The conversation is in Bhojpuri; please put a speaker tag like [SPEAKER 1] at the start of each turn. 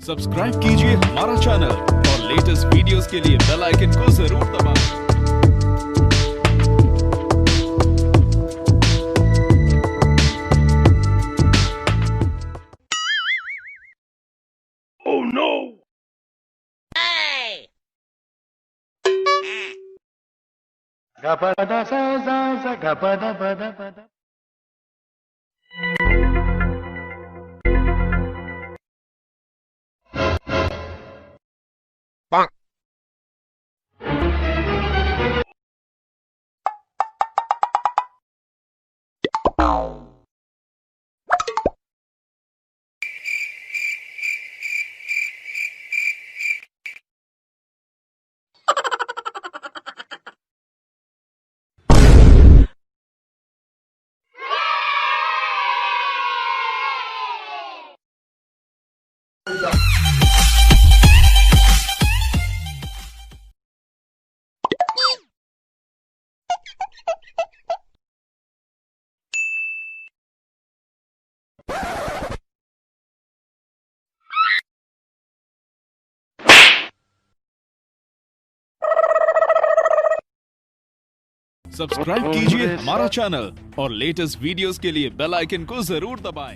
[SPEAKER 1] सब्सक्राइब कीजिए हमारा चैनल और लेटेस्ट वीडियोस के लिए बेल आइकन को जरूर दबाएं।
[SPEAKER 2] Oh no! Gapada sa sa sa gapada pada pada. Bonk.
[SPEAKER 1] Subscribe कीजिए हमारा चैनल और लेटेस्ट वीडियोस के लिए बेल आइकन को जरूर दबाएं।